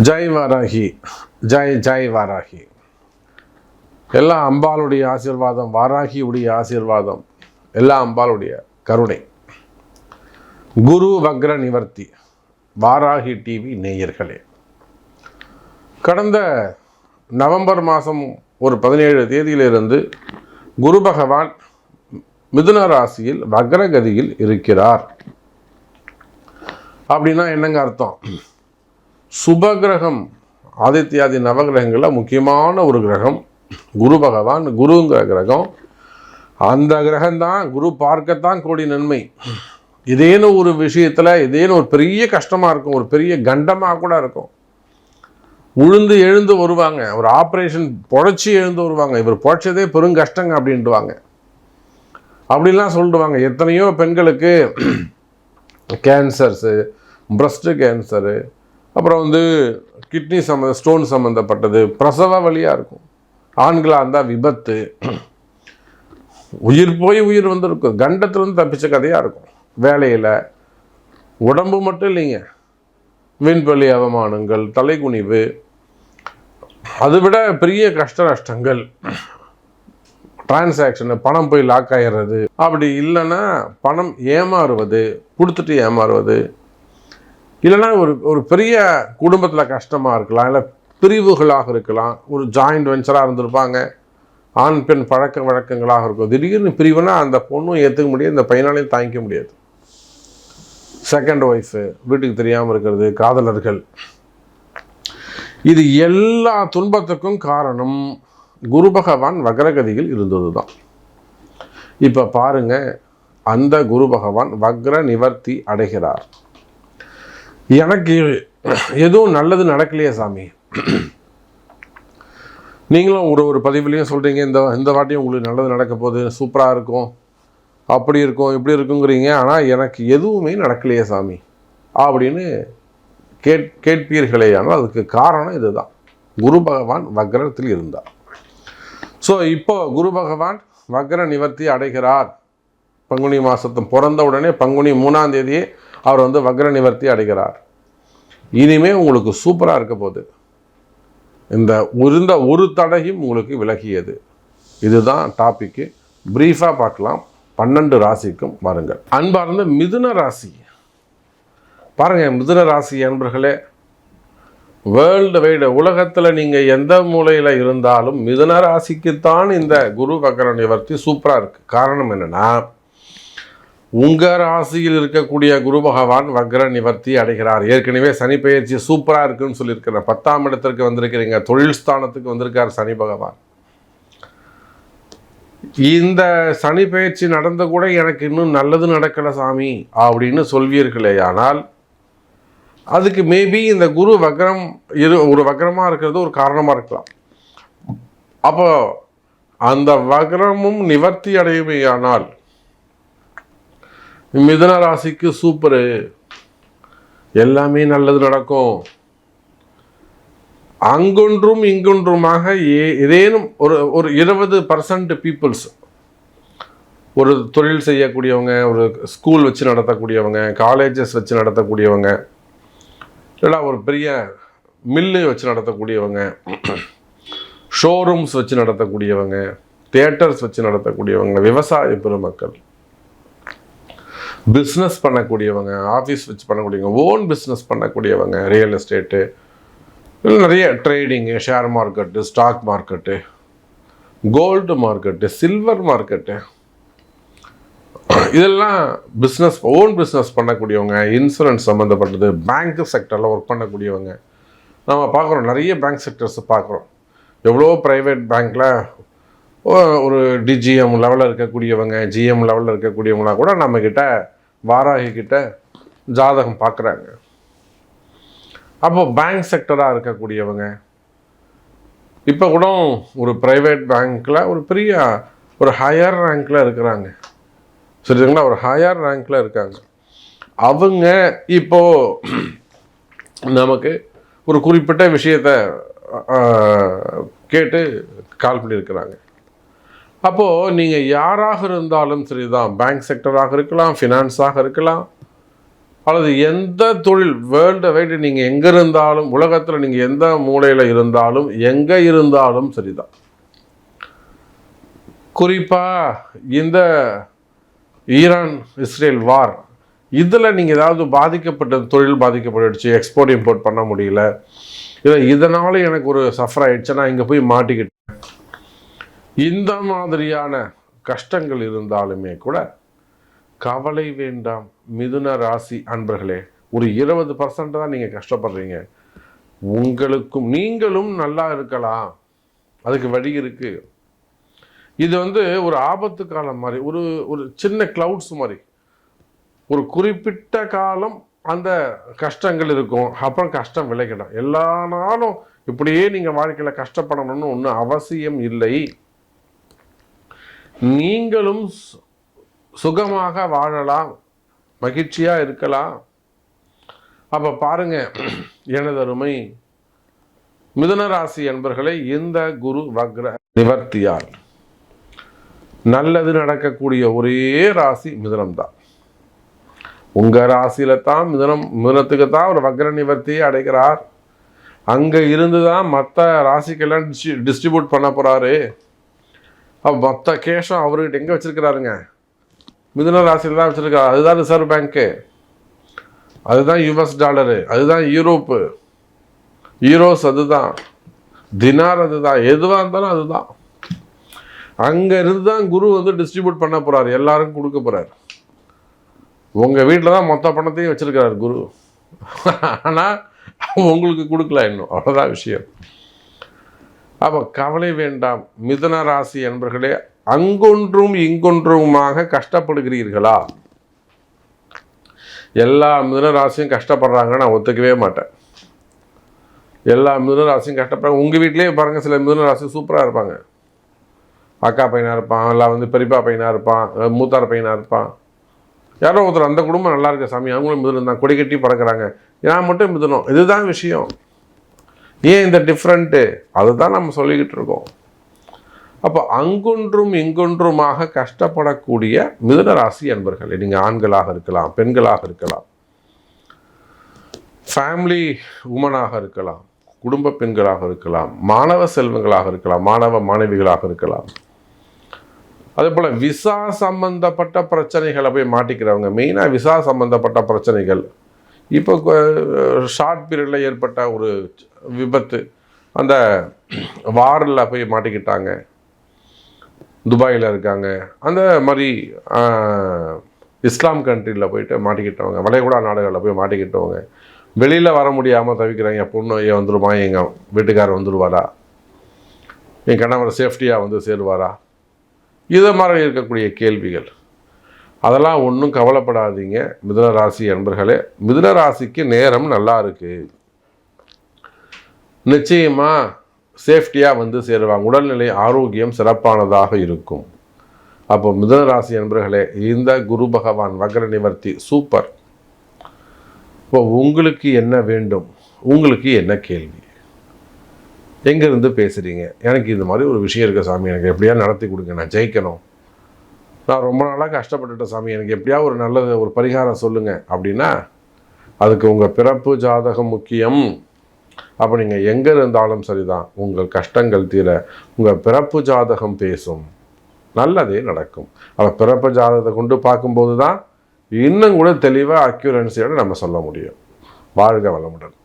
ஜெய் வாராகி, ஜெய் ஜெய் வாராகி. எல்லாம் அம்பாளுடைய ஆசீர்வாதம், வாராகியுடைய ஆசீர்வாதம், எல்லாம் அம்பாளுடைய கருணை. குரு வக்ர நிவர்த்தி வாராகி டிவி நேயர்களே, கடந்த நவம்பர் மாதம் ஒரு 17 தேதியிலிருந்து குரு பகவான் மிதுன ராசியில் வக்ரகதியில் இருக்கிறார். அப்படின்னா என்னங்க அர்த்தம்? சுபகிரகம், ஆதித்யாதி நவகிரகங்களில் முக்கியமான ஒரு கிரகம் குரு பகவான். குருங்கிற கிரகம், அந்த கிரகம்தான் குரு பார்க்கத்தான் கோடி நன்மை. இதேன்னு ஒரு விஷயத்தில் இதேன்னு ஒரு பெரிய கஷ்டமாக இருக்கும், ஒரு பெரிய கண்டமாக கூட இருக்கும். உழுந்து எழுந்து வருவாங்க, ஒரு ஆப்ரேஷன் பொழைச்சி எழுந்து வருவாங்க, இவர் பொழைச்சதே பெரும் கஷ்டங்க அப்படின்ட்டுவாங்க. அப்படிலாம் சொல்லிடுவாங்க. எத்தனையோ பெண்களுக்கு கேன்சர்ஸு, பிரஸ்ட்டு கேன்சரு, அப்புறம் கிட்னி ஸ்டோன் சம்மந்தப்பட்டது, பிரசவ வழியாக இருக்கும். ஆண்களாக இருந்தால் விபத்து, உயிர் போய் உயிர் இருக்கும். கண்டத்துலேருந்து தப்பிச்ச கதையாக இருக்கும். வேலையில் உடம்பு மட்டும் இல்லைங்க, விண்வெளி அவமானங்கள், தலைகுனிவு, அதை விட பெரிய கஷ்ட நஷ்டங்கள், டிரான்சாக்ஷனு, பணம் போய் லாக் ஆகிடுறது, அப்படி இல்லைன்னா பணம் ஏமாறுவது, கொடுத்துட்டு ஏமாறுவது, இல்லைன்னா ஒரு பெரிய குடும்பத்தில் கஷ்டமாக இருக்கலாம், இல்லை பிரிவுகளாக இருக்கலாம், ஒரு ஜாயிண்ட் வெஞ்சராக இருந்திருப்பாங்க, ஆண் பெண் பழக்க வழக்கங்களாக இருக்கும். திடீர்னு பிரிவுனா அந்த பொண்ணும் ஏற்றுக்க முடியாது, இந்த பையனாலையும் தாங்கிக்க முடியாது. செகண்ட் ஒய்ஃபு, வீட்டுக்கு தெரியாமல் இருக்கிறது, காதலர்கள், இது எல்லா துன்பத்துக்கும் காரணம் குரு பகவான் வக்ரகதியில் இருந்தது தான். இப்போ பாருங்க, அந்த குரு பகவான் வக்ர நிவர்த்தி அடைகிறார். எனக்கு எதுவும் நல்லது நடக்கலையே சாமி. நீங்களும் ஒரு பதிவுலையும் சொல்கிறீங்க, இந்த வாட்டியும் உங்களுக்கு நல்லது நடக்க போகுது, சூப்பராக இருக்கும், அப்படி இருக்கும், இப்படி இருக்குங்கிறீங்க. ஆனால் எனக்கு எதுவுமே நடக்கலையே சாமி அப்படின்னு கேட்பீர்களே. ஆனால் அதுக்கு காரணம் இதுதான், குரு பகவான் வக்ரத்தில் இருந்தார். ஸோ இப்போ குரு பகவான் வக்ர நிவர்த்தி அடைகிறார். பங்குனி மாதத்து பிறந்த உடனே பங்குனி 3ஆம் தேதியே அவர் வக்ர நிவர்த்தி அடைகிறார். இனிமே உங்களுக்கு சூப்பராக இருக்க போகுது. இருந்த ஒரு தடையும் உங்களுக்கு விலகியது. இதுதான் டாபிக்கு. பிரீஃபாக பார்க்கலாம். 12 ராசிக்கும் வாருங்கள். அன்பார்ந்த மிதுன ராசி பாருங்க. மிதுன ராசி அன்பர்களே, வேர்ல்டு வைடு உலகத்தில் நீங்கள் எந்த மூலையில் இருந்தாலும் மிதுன ராசிக்குத்தான் இந்த குரு வக்ர நிவர்த்தி சூப்பராக இருக்குது. காரணம் என்னென்னா, உங்கள் ராசியில் இருக்கக்கூடிய குரு பகவான் வக்ர நிவர்த்தி அடைகிறார். ஏற்கனவே சனி பயிற்சி சூப்பராக இருக்குன்னு சொல்லியிருக்கிறேன். 10ஆம் இடத்திற்கு வந்திருக்கிறீங்க, தொழில் ஸ்தானத்துக்கு வந்திருக்கார் சனி பகவான். இந்த சனி பயிற்சி நடந்த கூட எனக்கு இன்னும் நல்லது நடக்கலை சாமி அப்படின்னு சொல்வீர்களே. ஆனால் அதுக்கு மேபி இந்த குரு வக்ரம் ஒரு வக்ரமாக இருக்கிறது ஒரு காரணமாக இருக்கலாம். அப்போ அந்த வக்ரமும் நிவர்த்தி அடையுமையானால் மிதுன ராசிக்கு சூப்பரு, எல்லாமே நல்லது நடக்கும். அங்கொன்றும் இங்கொன்றுமாக ஏதேனும் ஒரு 20% பீப்புள்ஸ், ஒரு தொழில் செய்யக்கூடியவங்க, ஒரு ஸ்கூல் வச்சு நடத்தக்கூடியவங்க, காலேஜஸ் வச்சு நடத்தக்கூடியவங்க, இல்லைனா ஒரு பெரிய மில்லு வச்சு நடத்தக்கூடியவங்க, ஷோரூம்ஸ் வச்சு நடத்தக்கூடியவங்க, தியேட்டர்ஸ் வச்சு நடத்தக்கூடியவங்க, விவசாய பெருமக்கள், பிஸ்னஸ் பண்ணக்கூடியவங்க, ஆஃபீஸ் வச்சு பண்ணக்கூடியவங்க, ஓன் பிஸ்னஸ் பண்ணக்கூடியவங்க, ரியல் எஸ்டேட்டு, நிறைய trading, share market, stock market, gold market, silver market, இதெல்லாம் பிஸ்னஸ், ஓன் பிஸ்னஸ் பண்ணக்கூடியவங்க, இன்சூரன்ஸ் சம்மந்தப்பட்டது, பேங்க் செக்டரில் ஒர்க் பண்ணக்கூடியவங்க நம்ம பார்க்குறோம். நிறைய பேங்க் செக்டர்ஸ் பார்க்குறோம். எவ்வளோ ப்ரைவேட் பேங்க்கில் ஒரு டிஜிஎம் லெவலில் இருக்கக்கூடியவங்க, ஜிஎம் லெவலில் இருக்கக்கூடியவங்களாம் கூட நம்மக்கிட்ட வாராகிக்கிட்ட ஜாதகம் பார்க்குறாங்க. அப்போ பேங்க் செக்டராக இருக்கக்கூடியவங்க இப்போ கூட ஒரு ப்ரைவேட் பேங்க்கில் ஒரு பெரிய ஒரு ஹையர் ரேங்கில் இருக்கிறாங்க. சரிங்களா? ஒரு ஹையர் ரேங்கில் இருக்காங்க. அவங்க இப்போது நமக்கு ஒரு குறிப்பிட்ட விஷயத்தை கேட்டு கால் பண்ணியிருக்கிறாங்க. அப்போது நீங்கள் யாராக இருந்தாலும் சரிதான், பேங்க் செக்டராக இருக்கலாம், ஃபினான்ஸாக இருக்கலாம், அல்லது எந்த தொழில் வேர்ல்டு வைடு நீங்கள் எங்கே இருந்தாலும், உலகத்தில் நீங்கள் எந்த மூலையில் இருந்தாலும், எங்கே இருந்தாலும் சரிதான். குறிப்பாக இந்த ஈரான் இஸ்ரேல் வார், இதில் நீங்கள் ஏதாவது பாதிக்கப்பட்ட தொழில் பாதிக்கப்பட்டுடுச்சு, எக்ஸ்போர்ட் இம்போர்ட் பண்ண முடியல, இதனால் எனக்கு ஒரு சஃபர் ஆயிடுச்சு, நான் இங்கே போய் மாட்டிக்கிட்டேன், இந்த மாதிரியான கஷ்டங்கள் இருந்தாலுமே கூட கவலை வேண்டாம். மிதுன ராசி அன்பர்களே, ஒரு 20% தான் நீங்கள் கஷ்டப்படுறீங்க. நீங்களும் நல்லா இருக்கலாம், அதுக்கு வழி இருக்கு. இது ஒரு ஆபத்து காலம் மாதிரி, ஒரு சின்ன கிளவுட்ஸ் மாதிரி. ஒரு குறிப்பிட்ட காலம் அந்த கஷ்டங்கள் இருக்கும், அப்புறம் கஷ்டம் விலகிடும். எல்லா நாளும் இப்படியே நீங்கள் வாழ்க்கையில் கஷ்டப்படணும்னு ஒன்றும் அவசியம் இல்லை. நீங்களும் சுகமாக வாழலாம், மகிழ்ச்சியாக இருக்கலாம். அப்போ பாருங்க எனது அருமை மிதுன ராசி என்பர்களை, இந்த குரு வக்ர நிவர்த்தியால் நல்லது நடக்கக்கூடிய ஒரே ராசி மிதுனம் தான். உங்கள் ராசியில தான் மிதுனத்துக்கு தான் ஒரு வக்ர நிவர்த்தியை அடைகிறார். அங்கே இருந்து தான் மற்ற ராசிக்கெல்லாம் டிஸ்ட்ரிபியூட் பண்ண போகிறாரு. மொத்த கேஷம் அவர்கிட்ட எங்கே வச்சிருக்கிறாருங்க? மிதுன ராசியில் தான் வச்சிருக்காரு. அதுதான் ரிசர்வ் பேங்க்கு, அதுதான் US டாலரு, அதுதான் யூரோஸ், அதுதான் தினார், அதுதான் எதுவாக இருந்தாலும் அதுதான். அங்கே இருந்து தான் குரு டிஸ்ட்ரிபியூட் பண்ண போகிறார், எல்லாருக்கும் கொடுக்க போகிறார். உங்கள் வீட்டில் தான் மொத்த பணத்தையும் வச்சிருக்கிறார் குரு, ஆனால் உங்களுக்கு கொடுக்கல இன்னும், அவ்வளோதான் விஷயம். அப்போ கவலை வேண்டாம் மிதுன ராசி என்பர்களே. அங்கொன்றும் இங்கொன்றுமாக கஷ்டப்படுகிறீர்களா? எல்லா மிதுன ராசியும் கஷ்டப்படுறாங்க, நான் ஒத்துக்கவே மாட்டேன். எல்லா மிதுன ராசியும் கஷ்டப்படுறாங்க. உங்கள் வீட்லேயே பாருங்கள், சில மிதுன ராசி சூப்பராக இருப்பாங்க. அக்கா பையனாக இருப்பான், இல்லை பெரியப்பா பையனாக இருப்பான், மூத்தார் பையனாக இருப்பான். யாரோ ஒருத்தர் அந்த குடும்பம் நல்லா இருக்க சாமி, அவங்களும் மிதுனம் தான், கொடி கட்டி பறக்கிறாங்க, நான் மட்டும் மிதுனம். இதுதான் விஷயம். ஏன் இந்த டிஃப்ரெண்ட்டு? அதுதான் நம்ம சொல்லிக்கிட்டு இருக்கோம். அப்போ அங்கொன்றும் இங்கொன்றுமாக கஷ்டப்படக்கூடிய மிதுன ராசி அன்பர்கள், நீங்கள் ஆண்களாக இருக்கலாம், பெண்களாக இருக்கலாம், ஃபேமிலி உமனாக இருக்கலாம், குடும்ப பெண்களாக இருக்கலாம், மாணவ செல்வங்களாக இருக்கலாம், மாணவ மாணவிகளாக இருக்கலாம். அதே போல் விசா சம்பந்தப்பட்ட பிரச்சனைகளை போய் மாட்டிக்கிறவங்க, மெயினாக விசா சம்பந்தப்பட்ட பிரச்சனைகள். இப்போ ஷார்ட் பீரியடில் ஏற்பட்ட ஒரு விபத்து, அந்த வாரில் போய் மாட்டிக்கிட்டாங்க, துபாயில் இருக்காங்க, அந்த மாதிரி இஸ்லாம் கண்ட்ரியில் போயிட்டு மாட்டிக்கிட்டவங்க, வளைகுடா நாடுகளில் போய் மாட்டிக்கிட்டவங்க, வெளியில் வர முடியாமல் தவிக்கிறாங்க. பொண்ணு வந்துடுமா, எங்கள் வீட்டுக்காரர் வந்துடுவாரா, என் கணவர் சேஃப்டியாக சேருவாரா, இதை மாதிரி இருக்கக்கூடிய கேள்விகள். அதெல்லாம் ஒன்றும் கவலைப்படாதீங்க மிதுன ராசி அன்பர்களே. மிதுன ராசிக்கு நேரம் நல்லா இருக்கு, நிச்சயமாக சேஃப்டியாக சேருவாங்க, உடல்நிலை ஆரோக்கியம் சிறப்பானதாக இருக்கும். அப்போ மிதுன ராசி அன்பர்களே, இந்த குரு பகவான் வக்ர நிவர்த்தி சூப்பர். இப்போ உங்களுக்கு என்ன வேண்டும், உங்களுக்கு என்ன கேள்வி, எங்கேருந்து பேசுகிறீங்க? எனக்கு இந்த மாதிரி ஒரு விஷயம் இருக்குது சாமி, எனக்கு எப்படியா நடத்தி கொடுங்க, நான் ஜெயிக்கணும், நான் ரொம்ப நாளாக கஷ்டப்பட்டுட்டேன் சாமி, எனக்கு எப்படியா ஒரு நல்லது ஒரு பரிகாரம் சொல்லுங்கள் அப்படின்னா, அதுக்கு உங்கள் பிறப்பு ஜாதகம் முக்கியம். அப்போ நீங்கள் எங்கே இருந்தாலும் சரிதான், உங்கள் கஷ்டங்கள் தீர உங்கள் பிறப்பு ஜாதகம் பேசும், நல்லதே நடக்கும். அப்போ பிறப்பு ஜாதகத்தை கொண்டு பார்க்கும்போது தான் இன்னும் கூட தெளிவாக அக்யூரன்சியோடு நம்ம சொல்ல முடியும். வாழ்க வளமுடன்.